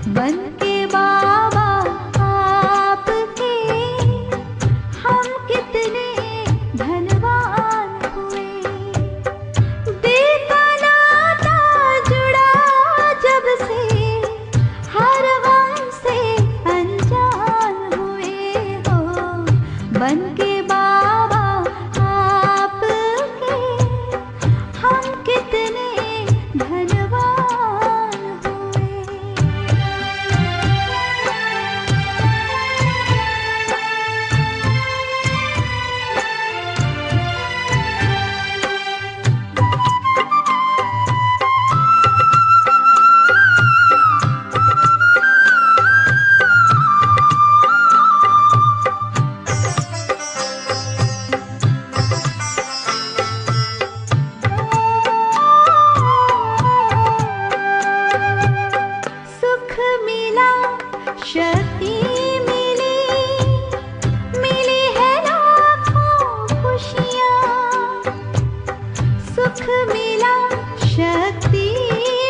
बन के बाबा आपके हम कितने धनवान हुए। दिल का नाता जुड़ा जब से हर गम से अनजान हुए हो। बन के बाबा आपके हम कितने धनवान हुए। सुख मिला, शक्ति मिली, मिली है लाखों खुशियाँ। सुख मिला, शक्ति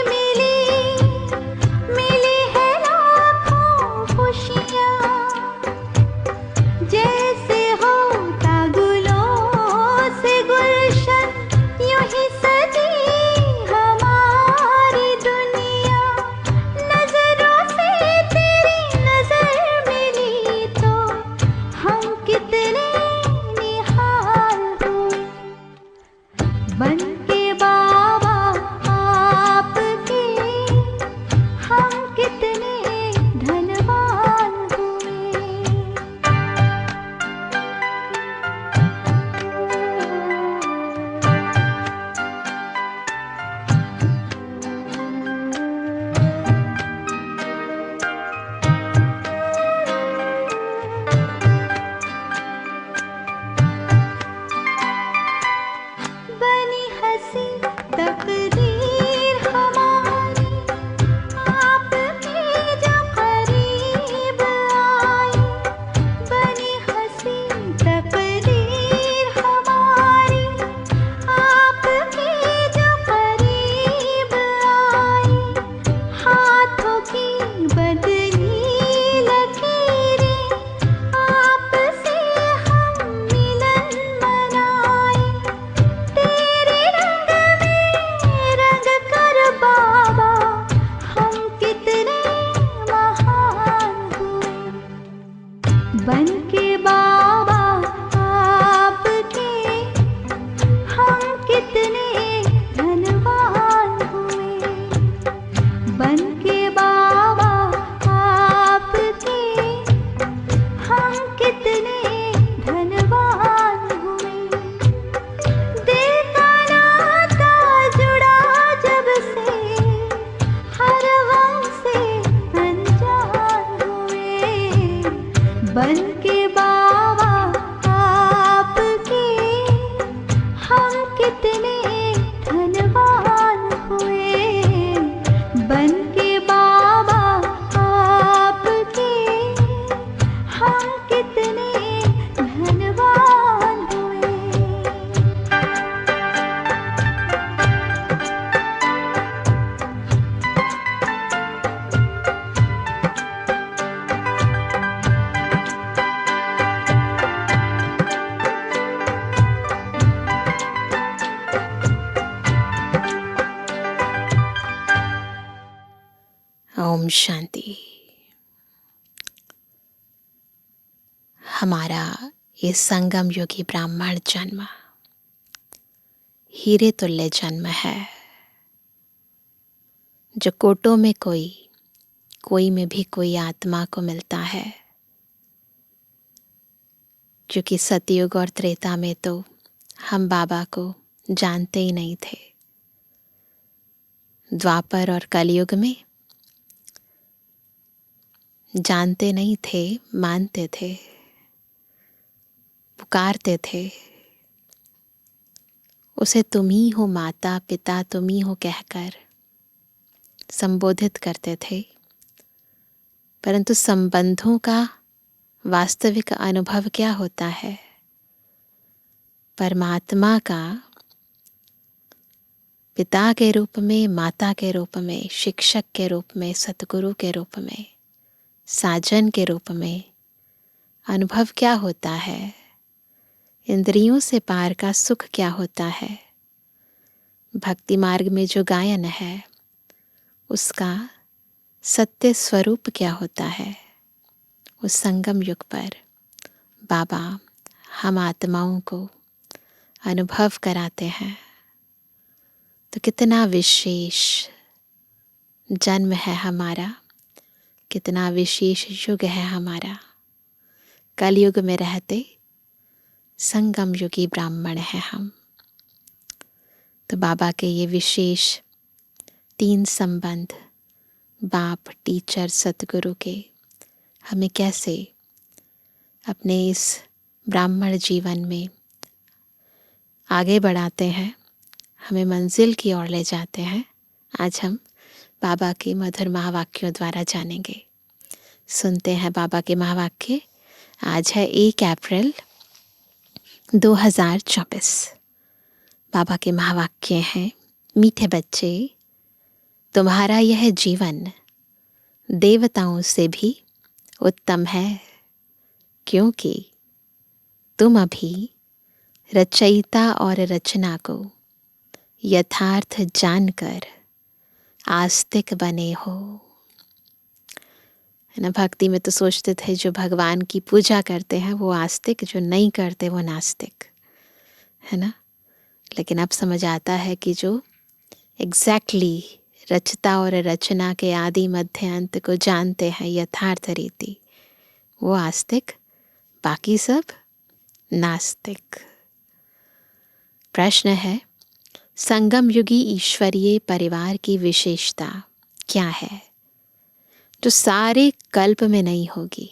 मिली, मिली है लाखों खुशियाँ। जैसे होता गुलों से गुलशन, यूं ही सजी हमारी दुनिया। नजरों से तेरी नजर मिली तो हम कितने निहाल हुए। बन के बाबा आपके हम कितने धनवान हुए। बनी हंसी तकदीर हमारी, आपके जो करीब आई। बनी हंसी तकदीर हमारी, आपके जो करीब आई। हाथों की बदली लकीरें, आपसे हम मिलन मनाए। तेरे रंग में रंग कर बाबा हम कितने महान हुए। बन के बाबा आपके हम कितने धनवान हुए। बन के बाबा आपके हम कितने धनवान हुए। दिल का नाता जुड़ा जब से हर गम से अनजान हुए। बन के बाबा आपके हम कितने धनवान हुए। बन के बाबा आपके हम कितने धनवान हुए। ओम शांति। हमारा ये संगम योगी ब्राह्मण जन्म हीरे तुल्य जन्म है, जो कोटों में कोई में भी कोई आत्मा को मिलता है। क्योंकि सतयुग और त्रेता में तो हम बाबा को जानते ही नहीं थे। द्वापर और कलयुग में जानते नहीं थे, मानते थे, पुकारते थे। उसे तुम ही हो माता पिता, तुम ही हो कहकर संबोधित करते थे। परंतु संबंधों का वास्तविक अनुभव क्या होता है? परमात्मा का पिता के रूप में, माता के रूप में, शिक्षक के रूप में, सतगुरु के रूप में, साजन के रूप में अनुभव क्या होता है, इंद्रियों से पार का सुख क्या होता है, भक्ति मार्ग में जो गायन है उसका सत्य स्वरूप क्या होता है, उस संगम युग पर बाबा हम आत्माओं को अनुभव कराते हैं। तो कितना विशेष जन्म है हमारा, कितना विशेष युग है हमारा। कलयुग में रहते संगम युगी ब्राह्मण हैं हम। तो बाबा के ये विशेष 3 संबंध, बाप, टीचर, सतगुरु के, हमें कैसे अपने इस ब्राह्मण जीवन में आगे बढ़ाते हैं, हमें मंजिल की ओर ले जाते हैं, आज हम बाबा के मधुर महावाक्यों द्वारा जानेंगे। सुनते हैं बाबा के महावाक्य। आज है 1 अप्रैल 2024। बाबा के महावाक्य हैं, मीठे बच्चे, तुम्हारा यह जीवन देवताओं से भी उत्तम है, क्योंकि तुम अभी रचयिता और रचना को यथार्थ जानकर आस्तिक बने हो। है ना, भक्ति में तो सोचते थे जो भगवान की पूजा करते हैं वो आस्तिक, जो नहीं करते वो नास्तिक, है ना। लेकिन अब समझ आता है कि जो एग्जैक्टली रचता और रचना के आदि मध्य अंत को जानते हैं यथार्थ रीति, वो आस्तिक, बाकी सब नास्तिक। प्रश्न है, संगम युगी ईश्वरीय परिवार की विशेषता क्या है जो सारे कल्प में नहीं होगी?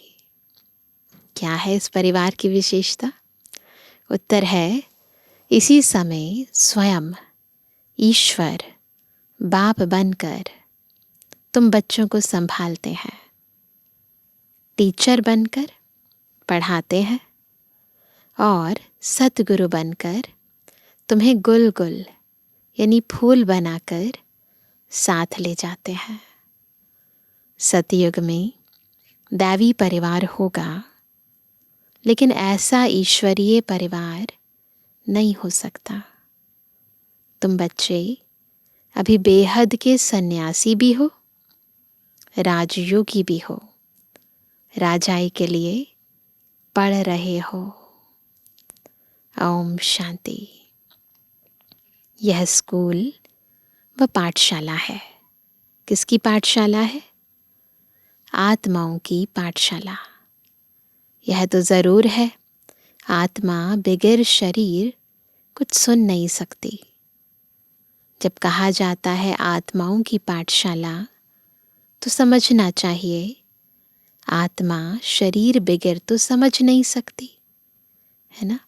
क्या है इस परिवार की विशेषता? उत्तर है, इसी समय स्वयं ईश्वर बाप बनकर तुम बच्चों को संभालते हैं, टीचर बनकर पढ़ाते हैं और सतगुरु बनकर तुम्हें गुल गुल यानी फूल बनाकर साथ ले जाते हैं। सतयुग में दैवी परिवार होगा, लेकिन ऐसा ईश्वरीय परिवार नहीं हो सकता। तुम बच्चे अभी बेहद के सन्यासी भी हो, राजयोगी भी हो, राजाई के लिए पढ़ रहे हो। ओम शांति। यह स्कूल व पाठशाला है। किसकी पाठशाला है? आत्माओं की पाठशाला। यह तो जरूर है, आत्मा बगैर शरीर कुछ सुन नहीं सकती। जब कहा जाता है आत्माओं की पाठशाला, तो समझना चाहिए आत्मा शरीर बगैर तो समझ नहीं सकती, है ना।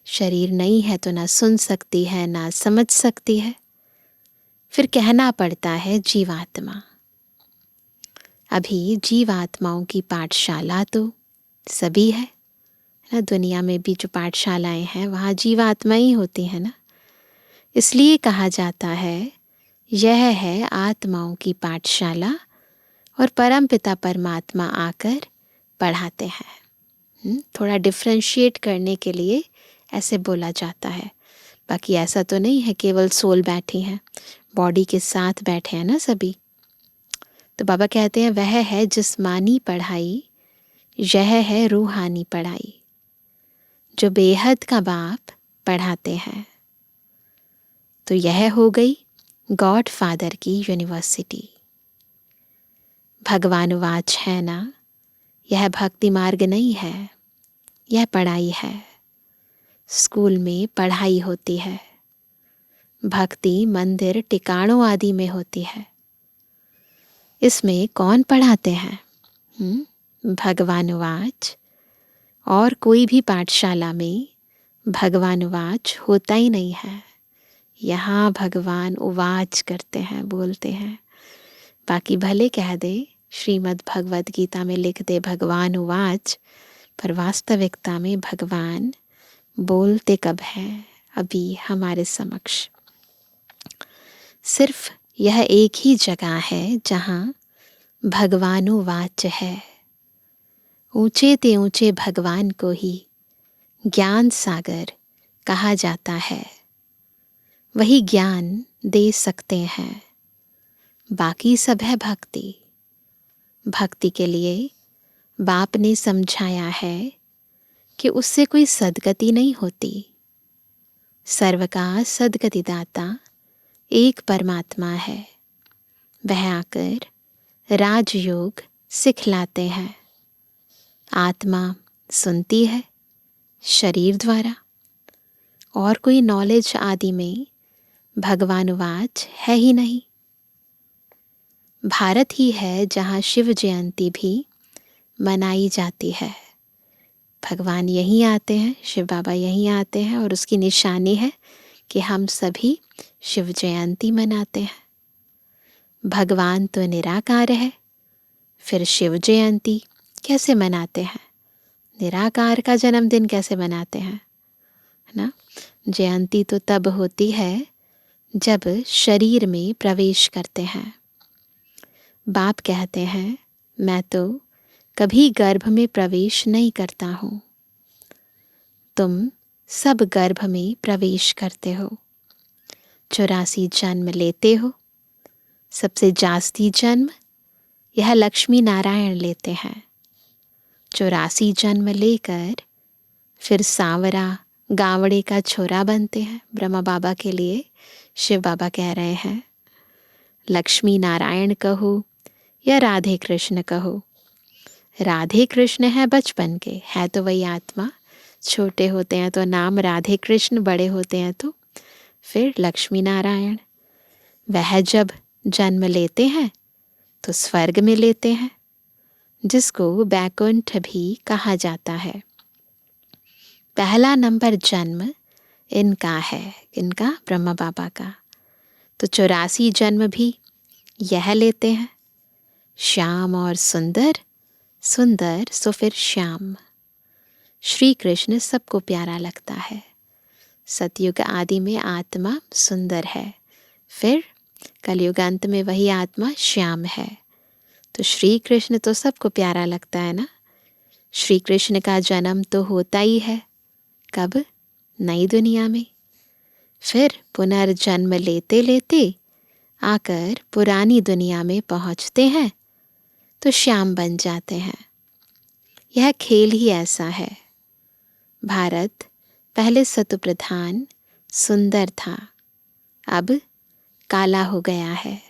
शरीर नहीं है तो ना सुन सकती है, ना समझ सकती है। फिर कहना पड़ता है जीवात्मा। अभी जीवात्माओं की पाठशाला तो सभी है ना। दुनिया में भी जो पाठशालाएं हैं वहाँ जीवात्मा ही होती है ना। इसलिए कहा जाता है यह है आत्माओं की पाठशाला और परमपिता परमात्मा आकर पढ़ाते हैं। थोड़ा डिफ्रेंशिएट करने के लिए ऐसे बोला जाता है। बाकी ऐसा तो नहीं है केवल सोल बैठी है, बॉडी के साथ बैठे हैं ना सभी। तो बाबा कहते हैं वह है जिस्मानी पढ़ाई, यह है रूहानी पढ़ाई, जो बेहद का बाप पढ़ाते हैं। तो यह हो गई गॉड फादर की यूनिवर्सिटी। भगवानुवाच है ना, यह भक्ति मार्ग नहीं है, यह पढ़ाई है। स्कूल में पढ़ाई होती है, भक्ति मंदिर टिकाणों आदि में होती है। इसमें कौन पढ़ाते हैं? भगवानुवाच। और कोई भी पाठशाला में भगवानुवाच होता ही नहीं है। यहाँ भगवान उवाच करते हैं, बोलते हैं। बाकी भले कह दे श्रीमद् भगवद गीता में लिख दे भगवान उवाच, पर वास्तविकता में भगवान बोलते कब हैं? अभी हमारे समक्ष। सिर्फ यह एक ही जगह है जहाँ भगवानुवाच है। ऊंचे ते ऊंचे भगवान को ही ज्ञान सागर कहा जाता है। वही ज्ञान दे सकते हैं, बाकी सब है भक्ति। भक्ति के लिए बाप ने समझाया है कि उससे कोई सद्गति नहीं होती। सर्व का सद्गति दाता एक परमात्मा है। वह आकर राजयोग सिखलाते हैं। आत्मा सुनती है शरीर द्वारा, और कोई नॉलेज आदि में भगवानुवाच है ही नहीं। भारत ही है जहाँ शिव जयंती भी मनाई जाती है। भगवान यहीं आते हैं, शिव बाबा यहीं आते हैं, और उसकी निशानी है कि हम सभी शिव जयंती मनाते हैं। भगवान तो निराकार है, फिर शिव जयंती कैसे मनाते हैं? निराकार का जन्मदिन कैसे मनाते हैं, है ना? जयंती तो तब होती है जब शरीर में प्रवेश करते हैं। बाप कहते हैं, मैं तो कभी गर्भ में प्रवेश नहीं करता हूँ। तुम सब गर्भ में प्रवेश करते हो। 84 जन्म लेते हो। सबसे जास्ती जन्म यह लक्ष्मी नारायण लेते हैं। 84 जन्म लेकर फिर सांवरा गावड़े का छोरा बनते हैं। ब्रह्मा बाबा के लिए शिव बाबा कह रहे हैं, लक्ष्मी नारायण कहो या राधे कृष्ण कहो। राधे कृष्ण है बचपन के, है तो वही आत्मा। छोटे होते हैं तो नाम राधे कृष्ण, बड़े होते हैं तो फिर लक्ष्मी नारायण। वह जब जन्म लेते हैं तो स्वर्ग में लेते हैं, जिसको बैकुंठ भी कहा जाता है। पहला नंबर जन्म इनका है, इनका ब्रह्मा बाबा का। तो 84 जन्म भी यह लेते हैं। श्याम और सुंदर, सुंदर सो फिर श्याम। श्री कृष्ण सबको प्यारा लगता है। सतयुग आदि में आत्मा सुंदर है, फिर कलयुग अंत में वही आत्मा श्याम है। तो श्री कृष्ण तो सबको प्यारा लगता है ना। श्री कृष्ण का जन्म तो होता ही है, कब? नई दुनिया में। फिर पुनर्जन्म लेते लेते आकर पुरानी दुनिया में पहुंचते हैं तो श्याम बन जाते हैं। यह खेल ही ऐसा है। भारत पहले सतुप्रधान सुंदर था, अब काला हो गया है।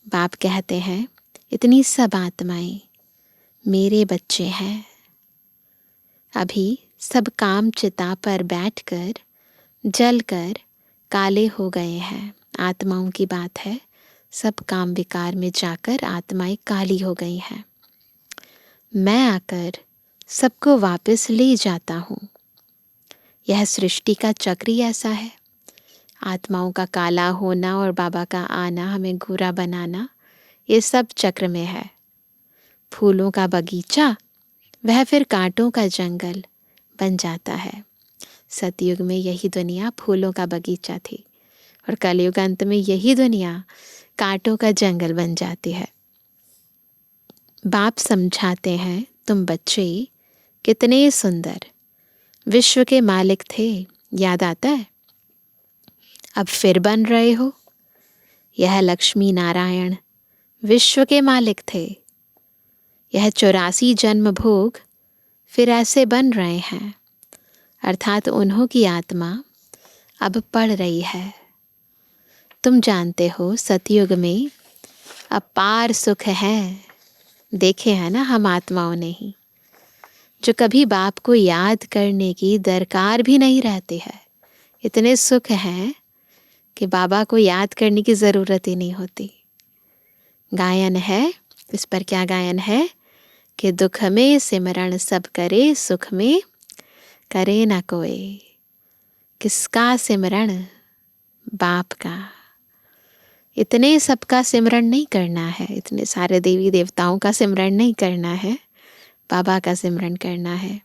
बाप कहते हैं, इतनी सब आत्माएं मेरे बच्चे हैं। अभी सब काम चिता पर बैठकर जलकर काले हो गए हैं। आत्माओं की बात है, सब काम विकार में जाकर आत्माएं काली हो गई हैं। मैं आकर सबको वापस ले जाता हूँ। यह सृष्टि का चक्र ही ऐसा है। आत्माओं का काला होना और बाबा का आना, हमें गोरा बनाना, ये सब चक्र में है। फूलों का बगीचा वह फिर कांटों का जंगल बन जाता है। सतयुग में यही दुनिया फूलों का बगीचा थी, और कलयुग अंत में यही दुनिया कांटों का जंगल बन जाती है। बाप समझाते हैं, तुम बच्चे कितने सुंदर विश्व के मालिक थे, याद आता है? अब फिर बन रहे हो। यह लक्ष्मी नारायण विश्व के मालिक थे। यह 84 जन्म भोग फिर ऐसे बन रहे हैं, अर्थात उन्हों की आत्मा अब पढ़ रही है। तुम जानते हो सतयुग में अपार सुख है। देखे हैं ना हम आत्माओं ने ही, जो कभी बाप को याद करने की दरकार भी नहीं रहती है। इतने सुख हैं कि बाबा को याद करने की ज़रूरत ही नहीं होती। गायन है, इस पर क्या गायन है कि दुख में सिमरण सब करे, सुख में करे ना कोई। किसका सिमरण? बाप का। इतने सबका सिमरण नहीं करना है, इतने सारे देवी देवताओं का सिमरण नहीं करना है, बाबा का सिमरण करना है।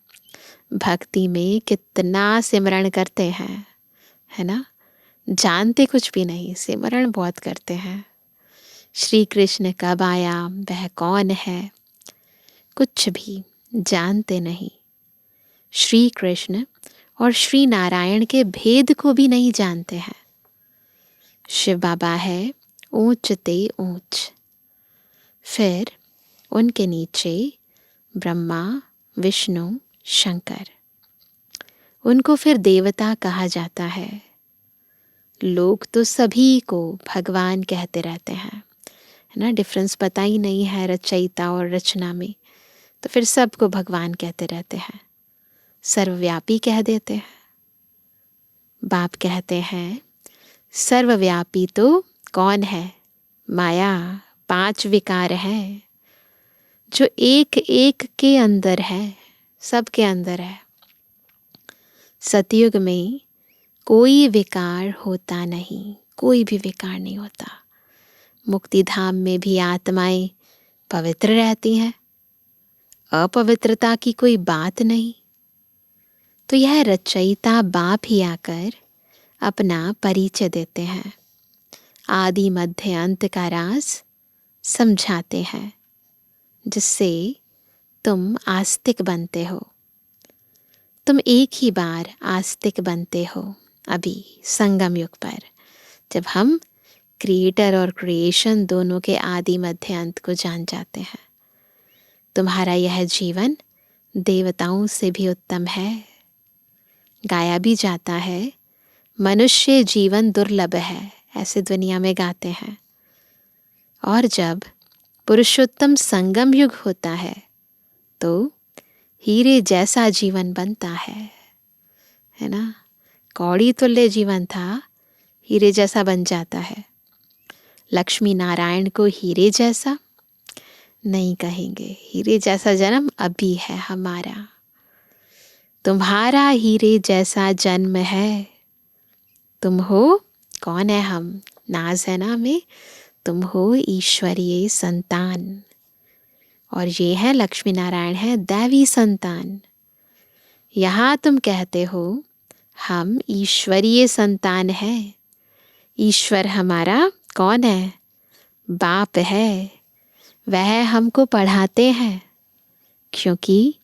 भक्ति में कितना सिमरण करते हैं, है ना? जानते कुछ भी नहीं, सिमरण बहुत करते हैं। श्री कृष्ण कब आया, वह कौन है, कुछ भी जानते नहीं। श्री कृष्ण और श्री नारायण के भेद को भी नहीं जानते हैं। शिव बाबा है ऊंच ते ऊंच, फिर उनके नीचे ब्रह्मा, विष्णु, शंकर, उनको फिर देवता कहा जाता है। लोग तो सभी को भगवान कहते रहते हैं, है ना, डिफरेंस पता ही नहीं है रचयिता और रचना में, तो फिर सबको भगवान कहते रहते हैं। सर्वव्यापी कह देते हैं। बाप कहते हैं सर्वव्यापी तो कौन है, माया, 5 विकार हैं जो एक एक के अंदर है, सबके अंदर है। सतयुग में कोई विकार होता नहीं, कोई भी विकार नहीं होता। मुक्ति धाम में भी आत्माएं पवित्र रहती हैं, अपवित्रता की कोई बात नहीं। तो यह रचयिता बाप ही आकर अपना परिचय देते हैं, आदि मध्य अंत का राज समझाते हैं, जिससे तुम आस्तिक बनते हो। तुम एक ही बार आस्तिक बनते हो अभी संगम युग पर, जब हम क्रिएटर और क्रिएशन दोनों के आदि मध्य अंत को जान जाते हैं। तुम्हारा यह जीवन देवताओं से भी उत्तम है। गाया भी जाता है, मनुष्य जीवन दुर्लभ है, ऐसे दुनिया में गाते हैं। और जब पुरुषोत्तम संगम युग होता है तो हीरे जैसा जीवन बनता है ना। कौड़ी तुल्य जीवन था, हीरे जैसा बन जाता है। लक्ष्मी नारायण को हीरे जैसा नहीं कहेंगे, हीरे जैसा जन्म अभी है हमारा। तुम्हारा हीरे जैसा जन्म है। तुम हो, कौन है हम, नाज है ना में, तुम हो ईश्वरीय संतान। और ये है लक्ष्मी नारायण है दैवी संतान। यहाँ तुम कहते हो हम ईश्वरीय संतान हैं। ईश्वर हमारा कौन है, बाप है। वह हमको पढ़ाते हैं, क्योंकि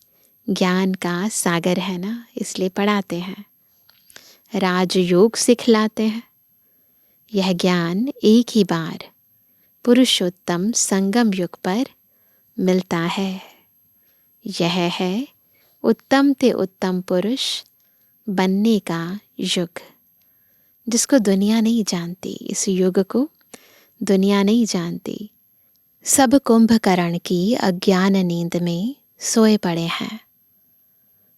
ज्ञान का सागर है ना, इसलिए पढ़ाते हैं। राजयोग सिखलाते हैं। यह ज्ञान एक ही बार पुरुषोत्तम संगम युग पर मिलता है। यह है उत्तम ते उत्तम पुरुष बनने का युग, जिसको दुनिया नहीं जानती। इस युग को दुनिया नहीं जानती। सब कुंभकर्ण की अज्ञान नींद में सोए पड़े हैं।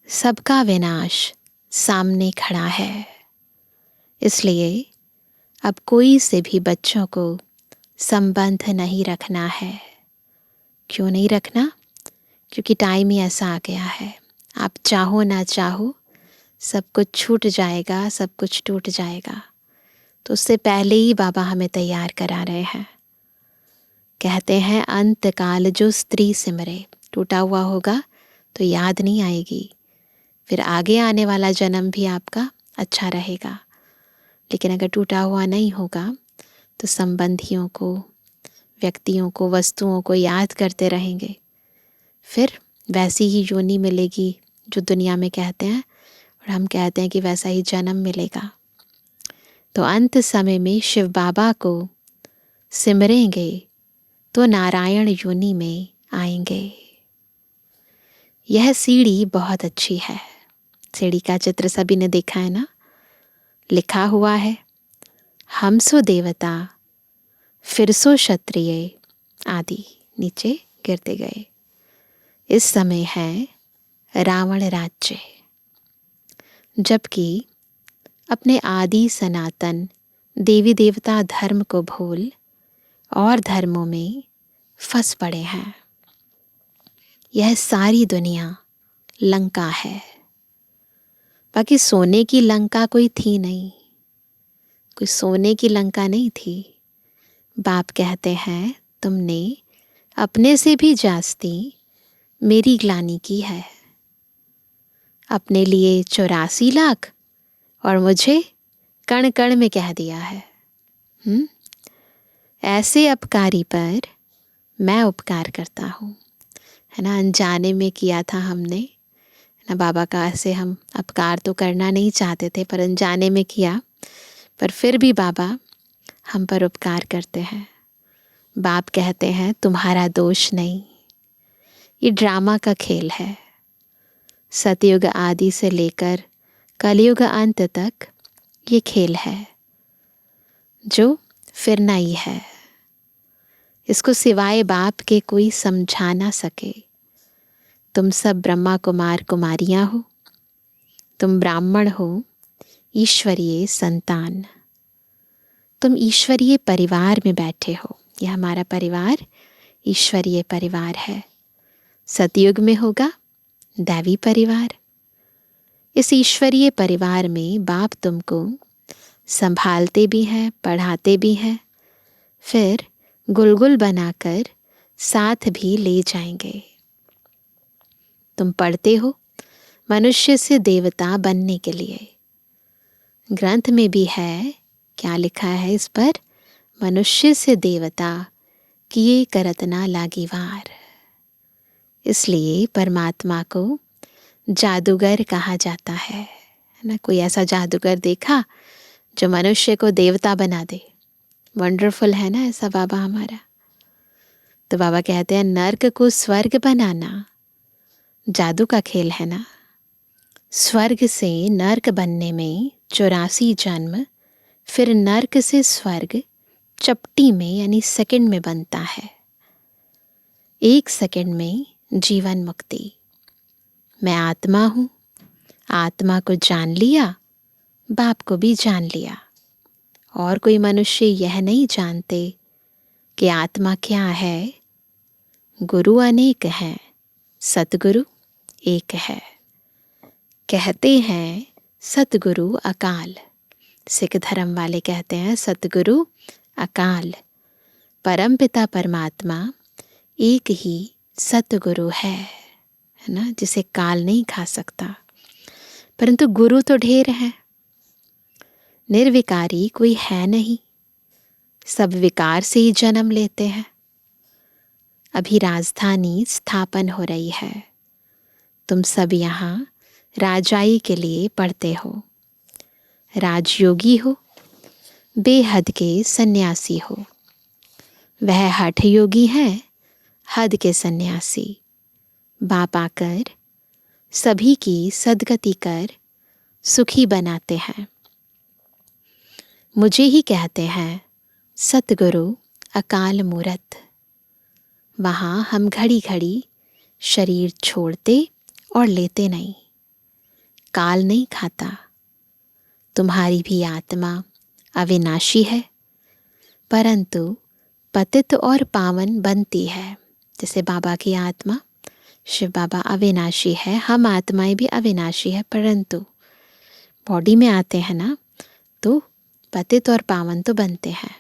सबका विनाश सामने खड़ा है। इसलिए अब कोई से भी बच्चों को संबंध नहीं रखना है। क्यों नहीं रखना? क्योंकि टाइम ही ऐसा आ गया है। आप चाहो ना चाहो सब कुछ छूट जाएगा, सब कुछ टूट जाएगा। तो उससे पहले ही बाबा हमें तैयार करा रहे हैं। कहते हैं अंत काल जो स्त्री सिमरे, टूटा हुआ होगा तो याद नहीं आएगी, फिर आगे आने वाला जन्म भी आपका अच्छा रहेगा। लेकिन अगर टूटा हुआ नहीं होगा तो संबंधियों को, व्यक्तियों को, वस्तुओं को याद करते रहेंगे, फिर वैसी ही योनि मिलेगी जो दुनिया में कहते हैं, और हम कहते हैं कि वैसा ही जन्म मिलेगा। तो अंत समय में शिव बाबा को सिमरेंगे तो नारायण योनि में आएंगे। यह सीढ़ी बहुत अच्छी है। सीढ़ी का चित्र सभी ने देखा है ना, लिखा हुआ है हम सो देवता फिर सो क्षत्रिय आदि नीचे गिरते गए। इस समय है रावण राज्य, जबकि अपने आदि सनातन देवी देवता धर्म को भूल और धर्मों में फंस पड़े हैं। यह सारी दुनिया लंका है। बाकी सोने की लंका कोई थी नहीं, कोई सोने की लंका नहीं थी। बाप कहते हैं तुमने अपने से भी जास्ती मेरी ग्लानि की है। अपने लिए 84 लाख और मुझे कण कण में कह दिया है। ऐसे अपकारी पर मैं उपकार करता हूँ, है ना। अनजाने में किया था हमने, है ना। बाबा का ऐसे हम अपकार तो करना नहीं चाहते थे, पर अनजाने में किया, पर फिर भी बाबा हम पर उपकार करते हैं। बाप कहते हैं तुम्हारा दोष नहीं, ये ड्रामा का खेल है। सतयुग आदि से लेकर कलयुग अंत तक ये खेल है जो फिरना ही है। इसको सिवाय बाप के कोई समझा ना सके। तुम सब ब्रह्मा कुमार कुमारियां हो, तुम ब्राह्मण हो, ईश्वरीय संतान। तुम ईश्वरीय परिवार में बैठे हो। यह हमारा परिवार ईश्वरीय परिवार है। सतयुग में होगा दैवी परिवार। इस ईश्वरीय परिवार में बाप तुमको संभालते भी हैं, पढ़ाते भी हैं, फिर गुलगुल बनाकर साथ भी ले जाएंगे। तुम पढ़ते हो मनुष्य से देवता बनने के लिए। ग्रंथ में भी है, क्या लिखा है इस पर? मनुष्य से देवता किए करत ना लागी वार। इसलिए परमात्मा को जादूगर कहा जाता है ना। कोई ऐसा जादूगर देखा जो मनुष्य को देवता बना दे? वंडरफुल है ना ऐसा बाबा हमारा। तो बाबा कहते हैं नर्क को स्वर्ग बनाना जादू का खेल है ना। स्वर्ग से नर्क बनने में 84 जन्म, फिर नर्क से स्वर्ग चपटी में यानी सेकंड में बनता है। 1 सेकंड में जीवन मुक्ति। मैं आत्मा हूँ, आत्मा को जान लिया, बाप को भी जान लिया। और कोई मनुष्य यह नहीं जानते कि आत्मा क्या है। गुरु अनेक हैं, सतगुरु एक है। कहते हैं सतगुरु अकाल। सिख धर्म वाले कहते हैं सतगुरु अकाल। परमपिता परमात्मा एक ही सतगुरु है ना, जिसे काल नहीं खा सकता। परंतु गुरु तो ढेर है। निर्विकारी कोई है नहीं, सब विकार से ही जन्म लेते हैं। अभी राजधानी स्थापन हो रही है। तुम सब यहाँ राजाई के लिए पढ़ते हो। राजयोगी हो, बेहद के सन्यासी हो। वह हठ योगी है, हद के सन्यासी। बाप आकर सभी की सदगति कर सुखी बनाते हैं। मुझे ही कहते हैं सतगुरु अकाल मूरत। वहाँ हम घड़ी घड़ी शरीर छोड़ते और लेते नहीं। काल नहीं खाता। तुम्हारी भी आत्मा अविनाशी है, परंतु पतित और पावन बनती है। जैसे बाबा की आत्मा शिव बाबा अविनाशी है, हम आत्माएं भी अविनाशी है, परंतु बॉडी में आते हैं ना तो पतित और पावन तो बनते हैं,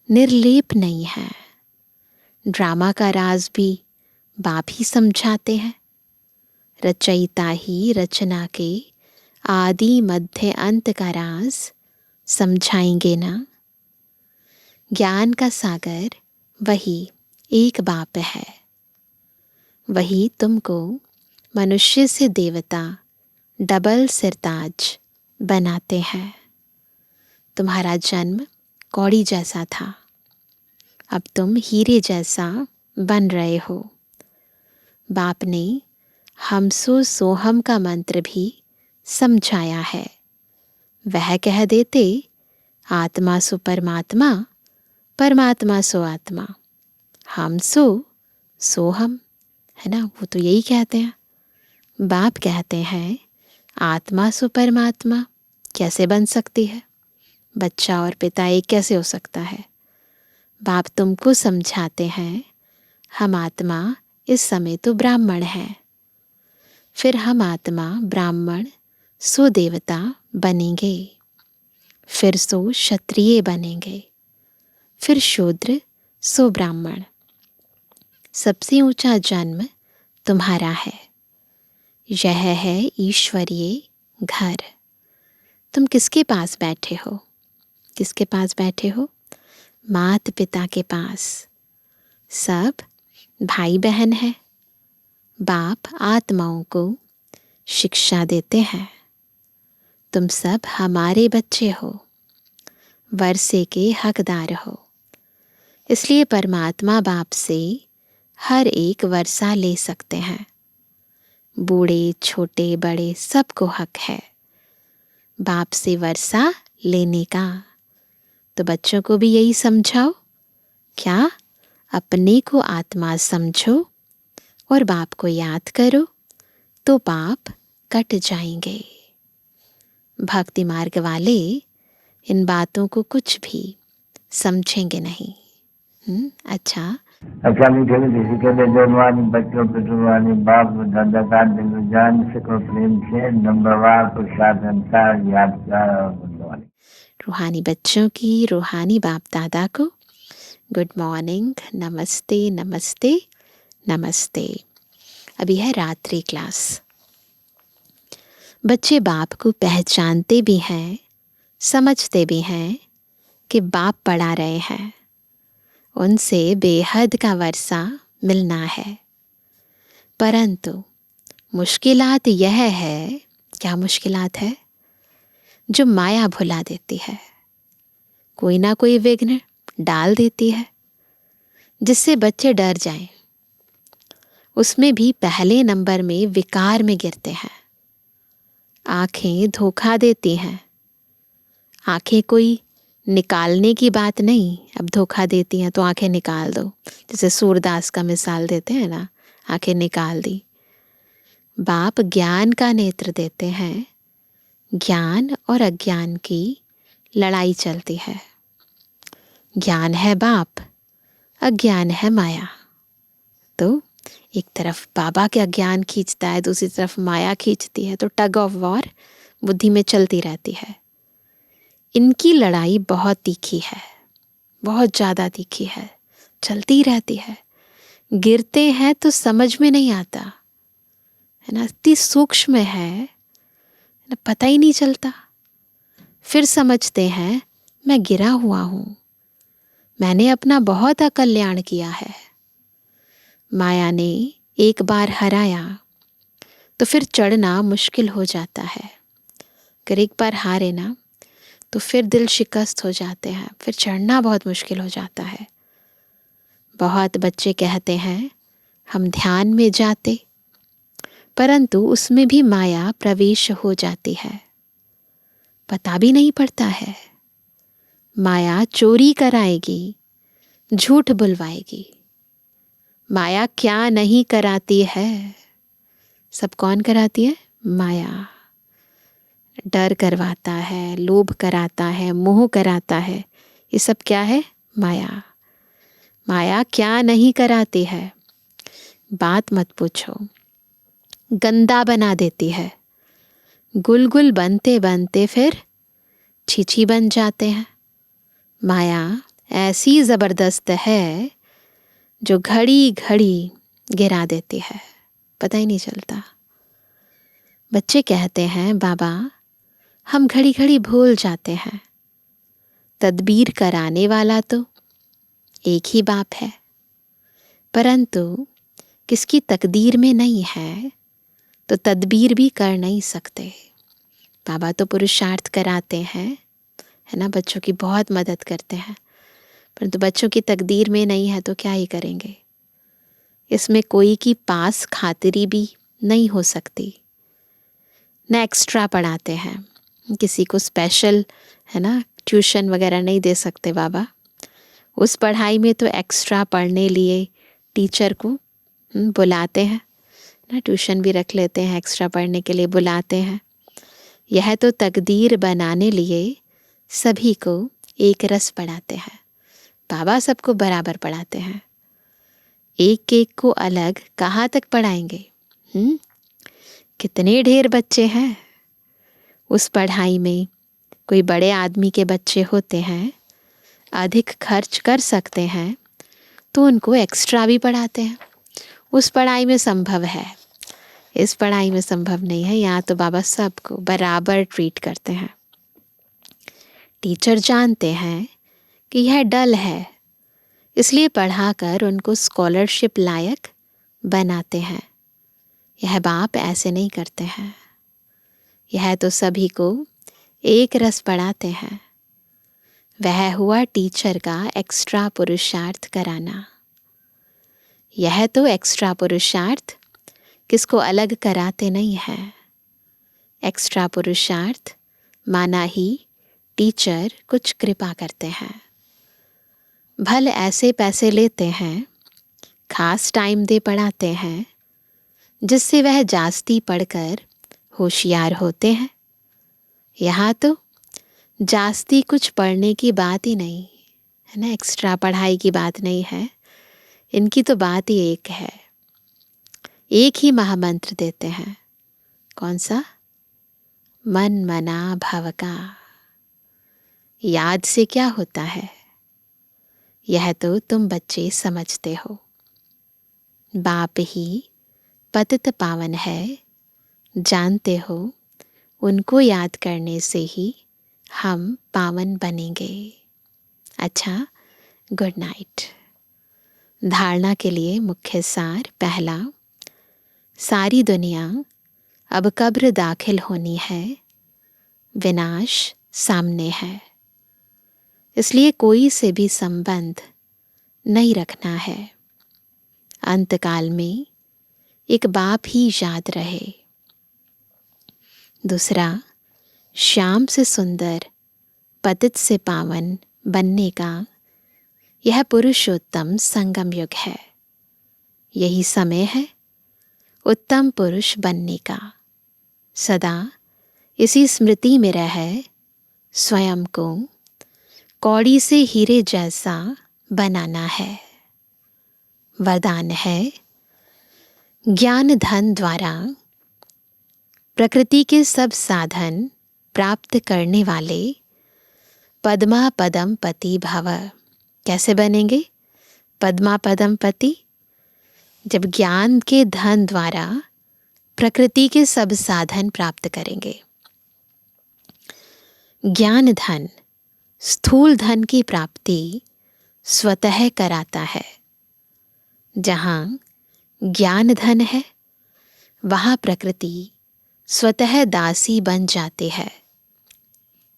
निर्लेप नहीं है। ड्रामा का राज भी बाप ही समझाते हैं। रचयिता ही रचना के आदि मध्य अंत का राज समझाएंगे ना। ज्ञान का सागर वही एक बाप है। वही तुमको मनुष्य से देवता डबल सिरताज बनाते हैं। तुम्हारा जन्म कौड़ी जैसा था, अब तुम हीरे जैसा बन रहे हो। बाप ने हमसो सोहम का मंत्र भी समझाया है। वह कह देते आत्मा सो परमात्मा, परमात्मा सो आत्मा, हम सो सोहम, है ना। वो तो यही कहते हैं। बाप कहते हैं आत्मा सो परमात्मा कैसे बन सकती है? बच्चा और पिता एक कैसे हो सकता है? बाप तुमको समझाते हैं हम आत्मा इस समय तो ब्राह्मण है, फिर हम आत्मा ब्राह्मण सो देवता बनेंगे, फिर सो क्षत्रिय बनेंगे, फिर शूद्र सो ब्राह्मण। सबसे ऊंचा जन्म तुम्हारा है। यह है ईश्वरीय घर। तुम किसके पास बैठे हो? किसके पास बैठे हो? माता पिता के पास। सब भाई बहन हैं। बाप आत्माओं को शिक्षा देते हैं। तुम सब हमारे बच्चे हो, वर्षे के हकदार हो। इसलिए परमात्मा बाप से हर एक वर्षा ले सकते हैं। बूढ़े छोटे बड़े सबको हक है बाप से वर्षा लेने का। तो बच्चों को भी यही समझाओ। क्या? अपने को आत्मा समझो और बाप को याद करो तो पाप कट जाएंगे। भक्ति मार्ग वाले इन बातों को कुछ भी समझेंगे नहीं। अच्छा, मीठे किसी के लिए जवानी बच्चों पे जुबानी बाप दादा का दिल जान सको प्रेम से नंबरवार प्रसाद अनुसार यादगार और बुद्धवानी। रूहानी बच्चों की रूहानी बाप दादा को गुड मॉर्निंग, नमस्ते नमस्ते नमस्ते। अभी है रात्रि क्लास। बच्चे बाप को पहचानते भी हैं, समझते भी हैं कि बाप पढ़ा रहे हैं। उनसे बेहद का वर्षा मिलना है। परंतु मुश्किलात यह है, क्या मुश्किलात है? जो माया भुला देती है, कोई ना कोई विघ्न डाल देती है जिससे बच्चे डर जाएं। उसमें भी पहले नंबर में विकार में गिरते हैं। आंखें धोखा देती हैं। आंखें कोई निकालने की बात नहीं, अब धोखा देती हैं तो आंखें निकाल दो, जैसे सूरदास का मिसाल देते हैं ना, आंखें निकाल दी। बाप ज्ञान का नेत्र देते हैं। ज्ञान और अज्ञान की लड़ाई चलती है। ज्ञान है बाप, अज्ञान है माया। तो एक तरफ बाबा के अज्ञान खींचता है, दूसरी तरफ माया खींचती है, तो टग ऑफ वॉर बुद्धि में चलती रहती है। इनकी लड़ाई बहुत तीखी है, बहुत ज़्यादा तीखी है, चलती रहती है। गिरते हैं तो समझ में नहीं आता है ना, इतनी सूक्ष्म है ना, पता ही नहीं चलता। फिर समझते हैं मैं गिरा हुआ हूँ, मैंने अपना बहुत अकल्याण किया है। माया ने एक बार हराया तो फिर चढ़ना मुश्किल हो जाता है। अगर एक बार हारे ना तो फिर दिल शिकस्त हो जाते हैं, फिर चढ़ना बहुत मुश्किल हो जाता है। बहुत बच्चे कहते हैं हम ध्यान में जाते, परंतु उसमें भी माया प्रवेश हो जाती है, पता भी नहीं पड़ता है। माया चोरी कराएगी, झूठ बुलवाएगी। माया क्या नहीं कराती है, सब कौन कराती है? माया। डर करवाता है, लोभ कराता है, मोह कराता है, ये सब क्या है? माया। माया क्या नहीं कराती है, बात मत पूछो। गंदा बना देती है। गुलगुल बनते बनते फिर छीछी बन जाते हैं। माया ऐसी ज़बरदस्त है जो घड़ी घड़ी गिरा देती है, पता ही नहीं चलता। बच्चे कहते हैं बाबा हम घड़ी घड़ी भूल जाते हैं। तदबीर कराने वाला तो एक ही बाप है, परंतु किसकी तकदीर में नहीं है तो तदबीर भी कर नहीं सकते। बाबा तो पुरुषार्थ कराते हैं, है ना, बच्चों की बहुत मदद करते हैं, परंतु बच्चों की तकदीर में नहीं है तो क्या ही करेंगे। इसमें कोई की पास खातिरी भी नहीं हो सकती। न एक्स्ट्रा पढ़ाते हैं, किसी को स्पेशल, है ना, ट्यूशन वगैरह नहीं दे सकते बाबा। उस पढ़ाई में तो एक्स्ट्रा पढ़ने लिए टीचर को बुलाते हैं ना, ट्यूशन भी रख लेते हैं, एक्स्ट्रा पढ़ने के लिए बुलाते हैं। यह तो तकदीर बनाने लिए सभी को एक रस पढ़ाते हैं। बाबा सबको बराबर पढ़ाते हैं, एक एक को अलग कहाँ तक पढ़ाएंगे? कितने ढेर बच्चे हैं उस पढ़ाई में। कोई बड़े आदमी के बच्चे होते हैं, अधिक खर्च कर सकते हैं, तो उनको एक्स्ट्रा भी पढ़ाते हैं। उस पढ़ाई में संभव है, इस पढ़ाई में संभव नहीं है। यहाँ तो बाबा सबको बराबर ट्रीट करते हैं। टीचर जानते हैं कि यह डल है, इसलिए पढ़ाकर उनको स्कॉलरशिप लायक बनाते हैं। यह बाप ऐसे नहीं करते हैं। यह तो सभी को एक रस पढ़ाते हैं। वह हुआ टीचर का एक्स्ट्रा पुरुषार्थ कराना। यह तो एक्स्ट्रा पुरुषार्थ किसको अलग कराते नहीं है। एक्स्ट्रा पुरुषार्थ माना ही टीचर कुछ कृपा करते हैं। भले ऐसे पैसे लेते हैं, खास टाइम दे पढ़ाते हैं, जिससे वह जास्ती पढ़कर होशियार होते हैं। यहाँ तो जास्ती कुछ पढ़ने की बात ही नहीं है ना, एक्स्ट्रा पढ़ाई की बात नहीं है। इनकी तो बात ही एक है। एक ही महामंत्र देते हैं। कौन सा? मन मना भव का। याद से क्या होता है, यह तो तुम बच्चे समझते हो। बाप ही पतित पावन है, जानते हो। उनको याद करने से ही हम पावन बनेंगे। अच्छा, गुड नाइट। धारणा के लिए मुख्य सार। पहला, सारी दुनिया अब कब्र दाखिल होनी है, विनाश सामने है, इसलिए कोई से भी संबंध नहीं रखना है। अंतकाल में एक बाप ही याद रहे। दूसरा, श्याम से सुंदर, पतित से पावन बनने का यह पुरुषोत्तम संगम युग है। यही समय है उत्तम पुरुष बनने का। सदा इसी स्मृति में रह स्वयं को कौड़ी से हीरे जैसा बनाना है। वरदान है, ज्ञान धन द्वारा प्रकृति के सब साधन प्राप्त करने वाले पद्मा पदम पति भव। कैसे बनेंगे पद्मा पदम पति? जब ज्ञान के धन द्वारा प्रकृति के सब साधन प्राप्त करेंगे। ज्ञान धन स्थूल धन की प्राप्ति स्वतः कराता है। जहाँ ज्ञान धन है, वहाँ प्रकृति स्वतः दासी बन जाती है।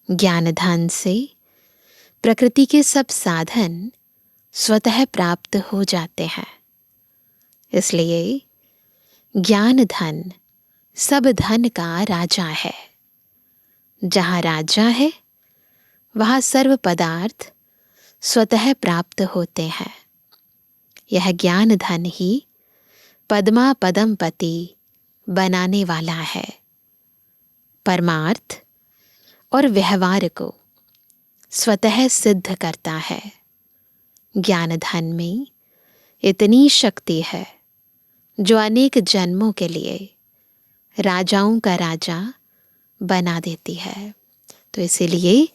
ज्ञान धन से प्रकृति के सब साधन स्वतः प्राप्त हो जाते हैं। इसलिए ज्ञान धन सब धन का राजा है। जहाँ राजा है, वहाँ सर्व पदार्थ स्वतः प्राप्त होते हैं। यह ज्ञान धन ही पद्मा पदम पति बनाने वाला है। परमार्थ और व्यवहार को स्वतः सिद्ध करता है। ज्ञान धन में इतनी शक्ति है जो अनेक जन्मों के लिए राजाओं का राजा बना देती है। तो इसीलिए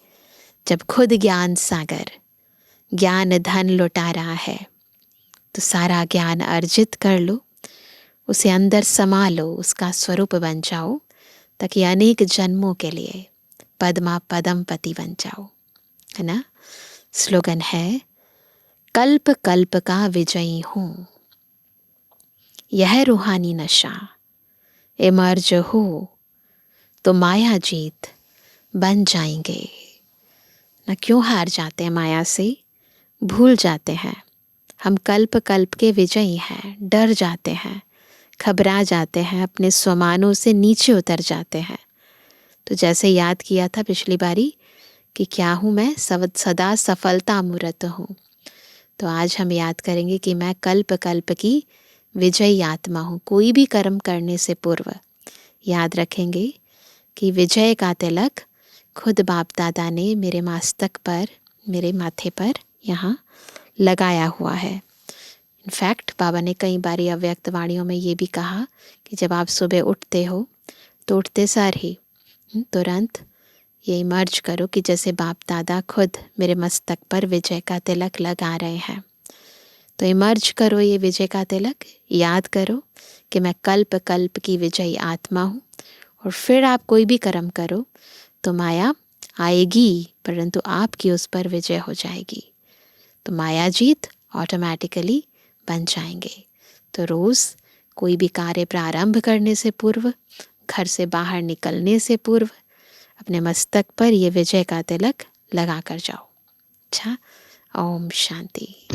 जब खुद ज्ञान सागर ज्ञान धन लुटा रहा है, तो सारा ज्ञान अर्जित कर लो, उसे अंदर समा लो, उसका स्वरूप बन जाओ, ताकि अनेक जन्मों के लिए पद्मा पदम पति बन जाओ, है ना। स्लोगन है, कल्प कल्प का विजयी हूँ, यह रूहानी नशा इमर्ज हो तो माया जीत बन जाएंगे। न क्यों हार जाते हैं माया से, भूल जाते हैं हम कल्प कल्प के विजयी हैं, डर जाते हैं, घबरा जाते हैं, अपने स्वमानों से नीचे उतर जाते हैं। तो जैसे याद किया था पिछली बारी कि क्या हूँ मैं, सदा सफलता मूर्त हूँ। तो आज हम याद करेंगे कि मैं कल्प कल्प की विजयी आत्मा हूँ। कोई भी कर्म करने से पूर्व याद रखेंगे कि विजय का तिलक खुद बाप दादा ने मेरे मस्तक पर, मेरे माथे पर यहाँ लगाया हुआ है। इनफैक्ट बाबा ने कई बारी अव्यक्त वाणियों में ये भी कहा कि जब आप सुबह उठते हो तो उठते सार ही तुरंत ये इमर्ज करो कि जैसे बाप दादा खुद मेरे मस्तक पर विजय का तिलक लगा रहे हैं। तो इमर्ज करो ये विजय का तिलक, याद करो कि मैं कल्प कल्प की विजयी आत्मा हूँ। और फिर आप कोई भी कर्म करो तो माया आएगी परंतु आपकी उस पर विजय हो जाएगी, तो माया जीत ऑटोमेटिकली बन जाएंगे। तो रोज़ कोई भी कार्य प्रारंभ करने से पूर्व, घर से बाहर निकलने से पूर्व अपने मस्तक पर ये विजय का तिलक लगा कर जाओ। अच्छा, ओम शांति।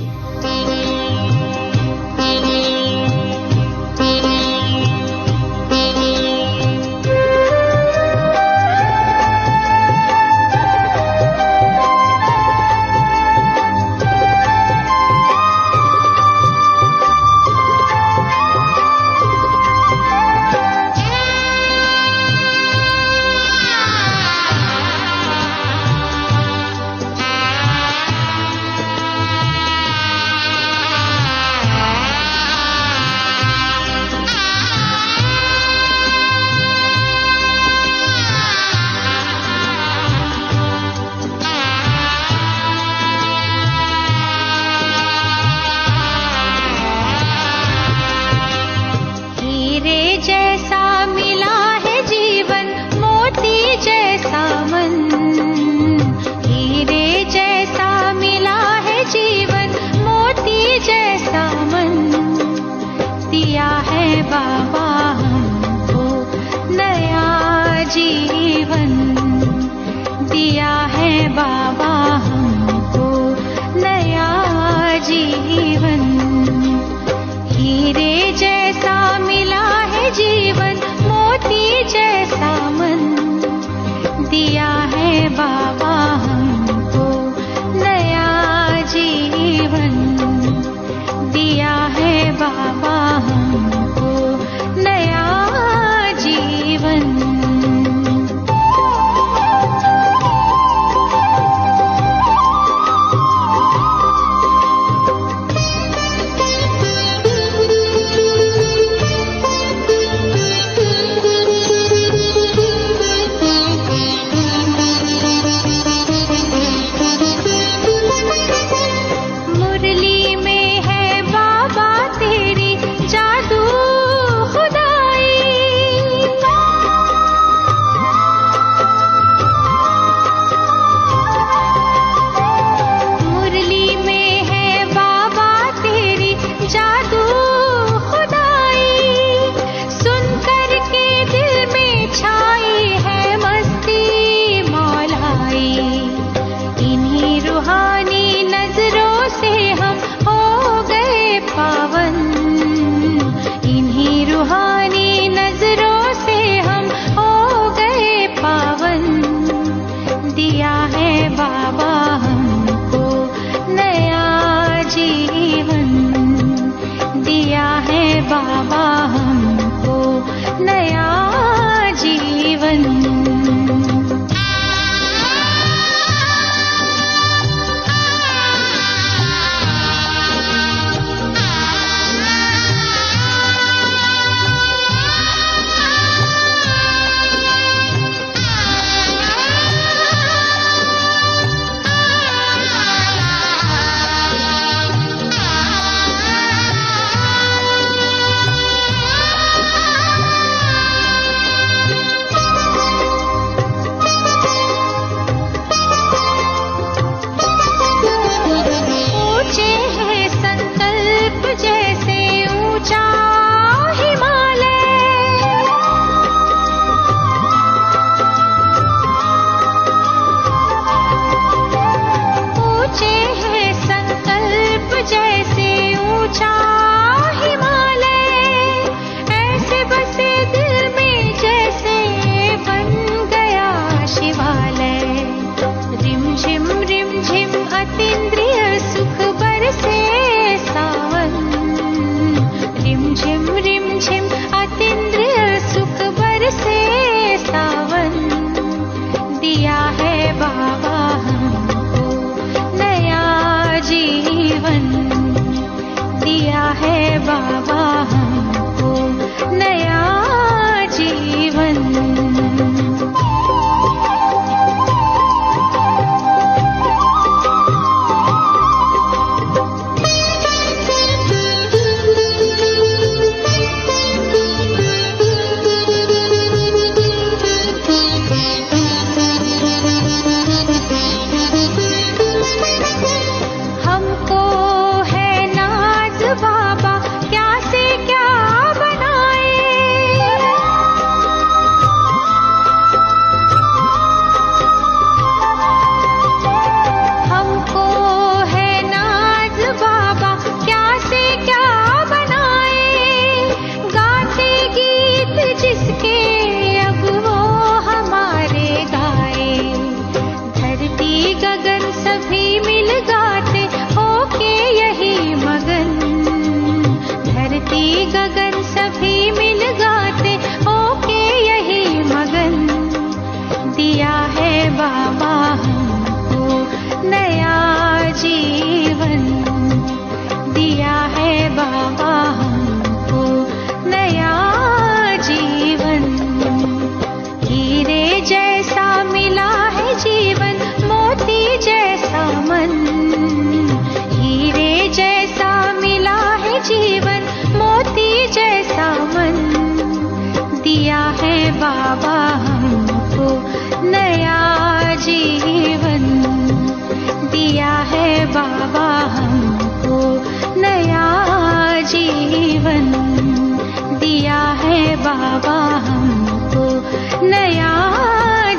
नया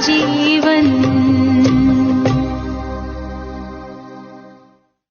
जीवन